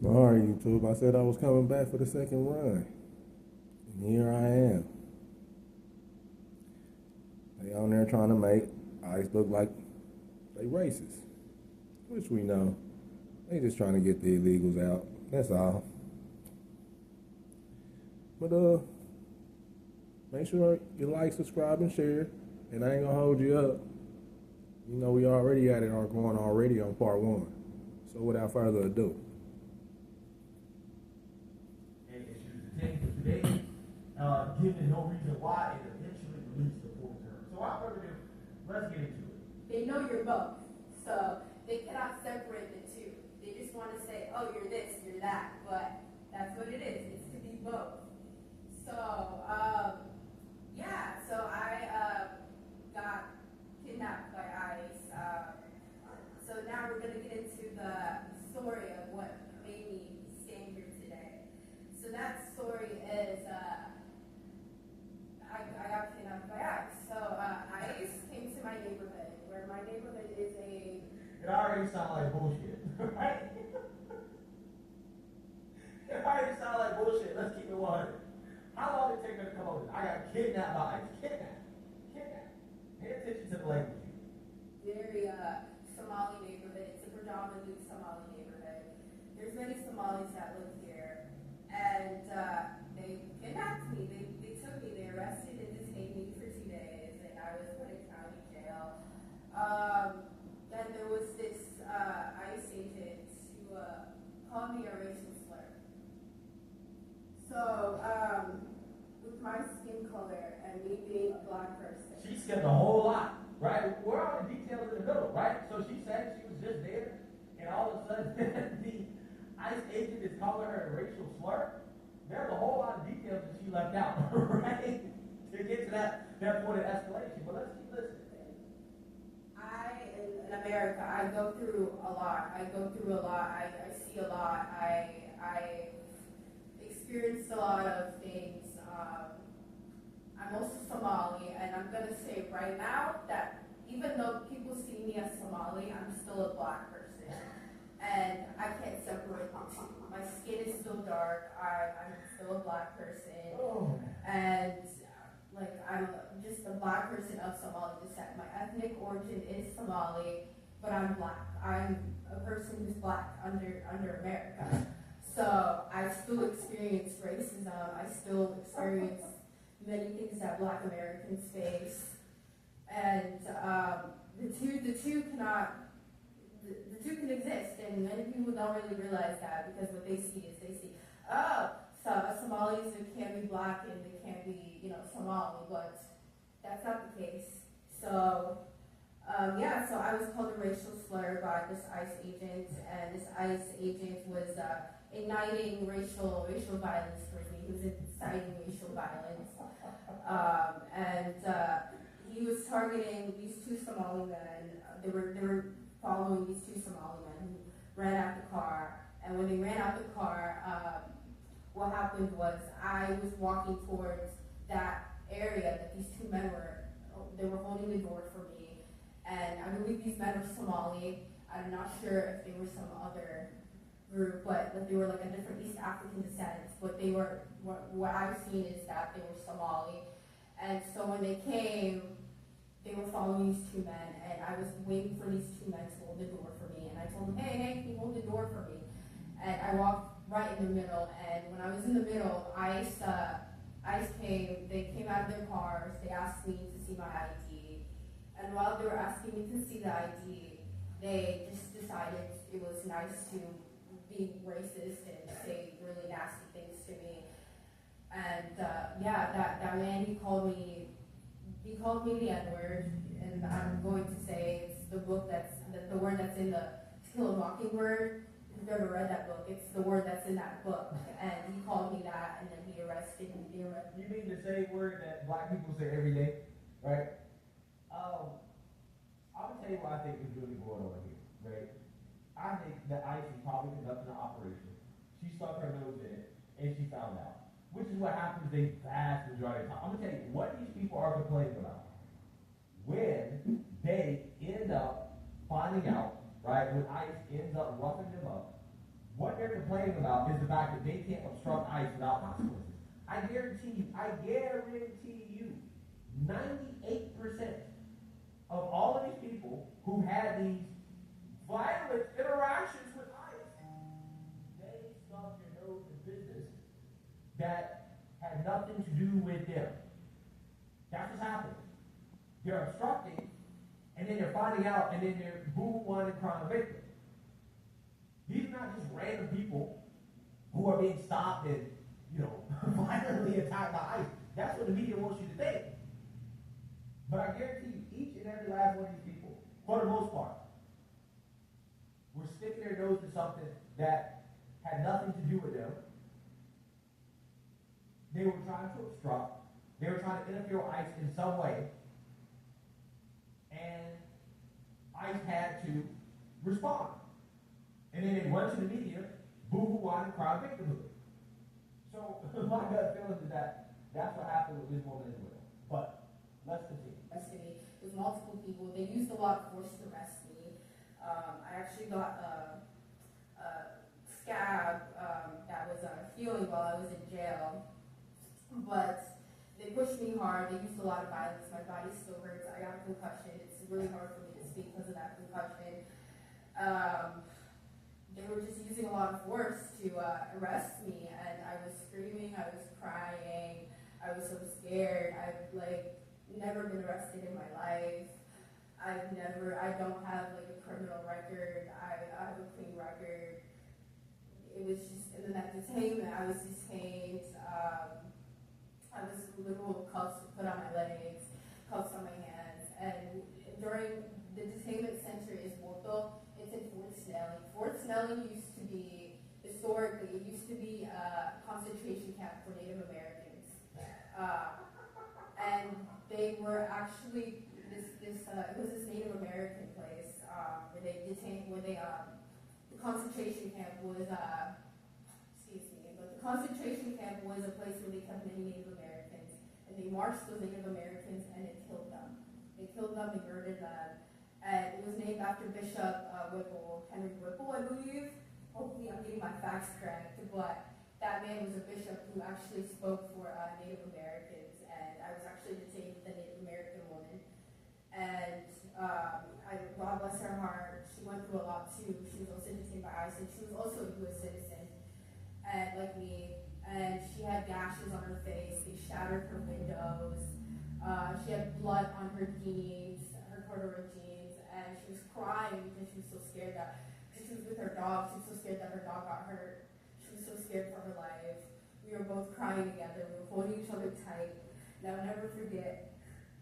All right, YouTube. I said I was coming back for the second run. And here I am. They on there trying to make ICE look like they racist. Which we know. They just trying to get the illegals out. That's all. But make sure you like, subscribe, and share. And I ain't gonna hold you up. You know we already at it or going already on part one. So without further ado. Given no reason why it eventually released the full term. So without further ado, let's get into it. They know you're both, so they cannot separate the two. They just want to say, oh, you're this, you're that, but that's what it is. It's to be both. So, so I got kidnapped by ICE. So now we're going to get into the story of what made me stand here today. So that story is, I got kidnapped by ICE. So ICE came to my neighborhood, where my neighborhood is a... It already sounds like bullshit, right? It already sounds like bullshit. Let's keep it 100. How long did it take her to come over? I got kidnapped by ICE. Kidnapped. Pay attention to the language. Very Somali neighborhood. It's a predominantly Somali neighborhood. There's many Somalis that live here, and they kidnapped me. They took me. They arrested and detained me for 2 days, and I was put in county jail. Then there was this ICE agent who called me a racial slur. So with my skin color and me being a black person, She skipped a whole lot, right? Where are the details in the middle, right? So she said she was just there, and all of a sudden the ICE agent is calling her a racial slur. There's a whole lot of details that she left out, right? To get to that point of escalation. But let's keep listening. in America, I go through a lot. I see a lot. I experienced a lot of things. I'm also Somali, and I'm going to say right now that even though people see me as Somali, I'm still a black person. And I can't separate the two. My skin is still dark. I'm still a black person. Oh. And I'm just a black person of Somali descent. My ethnic origin is Somali, but I'm black. I'm a person who's black under America. So I still experience racism. I still experience many things that black Americans face. And the two can exist, and many people don't really realize that, because what they see is Somalis can be black and they can be, Somali, but that's not the case. So, so I was called a racial slur by this ICE agent, and this ICE agent was igniting racial violence towards me. He was inciting racial violence, he was targeting these two Somali men. They were following these two Somali men who ran out the car, and when they ran out the car, what happened was I was walking towards that area that these two men they were holding the door for me, and I believe these men were Somali. I'm not sure if they were some other group, but they were like a different East African descent, but they were, what I've seen is that they were Somali. And so when they came, they were following these two men, and I was waiting for these two men to hold the door for me, and I told them, hey, can you hold the door for me? And I walked right in the middle, and when I was in the middle, ICE came, they came out of their cars, they asked me to see my ID, and while they were asking me to see the ID, they just decided it was nice to be racist and say really nasty things to me. And that man, he called me the N-word, and I'm going to say it's the word that's in the To Kill a Mockingbird. If you've ever read that book, it's the word that's in that book. And he called me that, and then he arrested me. You mean the same word that black people say every day, right? I'm gonna tell you what I think is really going on here, right? I think that ICE is probably conducting an operation. She stuck her nose in it, and she found out. Which is what happens a vast majority of the time. I'm gonna tell you what these people are complaining about. When they end up finding out, right, when ICE ends up roughing them up, what they're complaining about is the fact that they can't obstruct ICE without consequences. I guarantee you, 98% of all of these people who had these violent interactions with ICE, they stubbed their nose in business that had nothing to do with them. That's what's happening. They're obstructing, and then they're finding out, and then they're boo-hoo-whining crying victim. These are not just random people who are being stopped and, violently attacked by ICE. That's what the media wants you to think. But I guarantee you, each and every last one of these people, for the most part, were sticking their nose to something that had nothing to do with them. They were trying to obstruct. They were trying to interfere with ICE in some way. And ICE had to respond. And then they run to the media, boo-hoo-whine and cry victimhood. So my gut feeling is that that's what happened with this woman as well. But let's continue. Custody. There's multiple people. They used a lot of force to arrest me. I actually got a scab that was healing while I was in jail. But they pushed me hard. They used a lot of violence. My body still hurts. I got a concussion. It's really hard for me to speak because of that concussion. They were just using a lot of force to arrest me, and I was screaming. I was crying. I was so scared. I've never been arrested in my life. I don't have a criminal record. I have a clean record. It was just, and then that detainment, I was detained. I was literal cuffs put on my legs, cuffs on my hands, and during the detainment center is Boto. It's in Fort Snelling. Fort Snelling used to be, historically, it used to be a concentration camp for Native Americans. And they were actually, it was this Native American place where they detained, the concentration camp was, the concentration camp was a place where they kept many Native Americans, and they marched those Native Americans and it killed them. They killed them, they murdered them, and it was named after Bishop Whipple, Henry Whipple, I believe. Hopefully I'm getting my facts correct, but that man was a bishop who actually spoke for Native Americans, and I was actually detained with a Native American woman, and God bless her heart, she went through a lot too. She was also detained by ICE, and she was also a U.S. citizen. And like me, and she had gashes on her face. They shattered her windows. She had blood on her jeans, her corduroy jeans, and she was crying because she was so scared that, because she was with her dog, she was so scared that her dog got hurt. She was so scared for her life. We were both crying together. We were holding each other tight. And I'll never forget,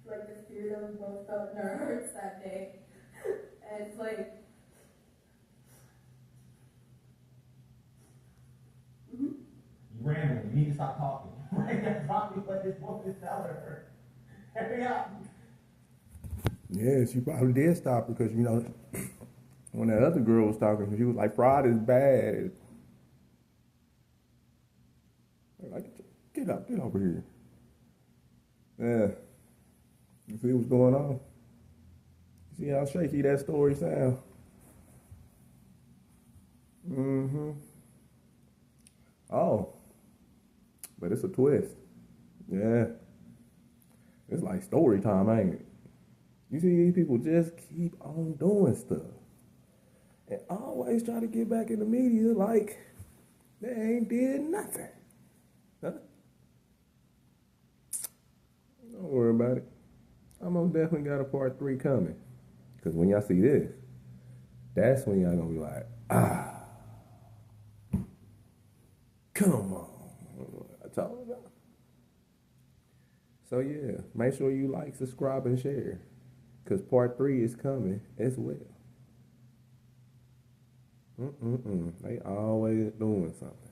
the fear that we both felt in our hearts that day. And it's You rambling. You need to stop talking. That's probably what this woman is telling her. Hurry up. Yeah, she probably did stop because, when that other girl was talking, she was like, fraud is bad. Like, get over here. Yeah. You see what's going on? You see how shaky that story sounds? Mm-hmm. Oh. But it's a twist. Yeah. It's like story time, ain't it? You see these people just keep on doing stuff. And always try to get back in the media like they ain't did nothing. Huh? Don't worry about it. I'm most definitely got a part 3 coming. Because when y'all see this, that's when y'all gonna be like, come on. I told y'all. So yeah, make sure you like, subscribe, and share. Because part 3 is coming as well. They always doing something.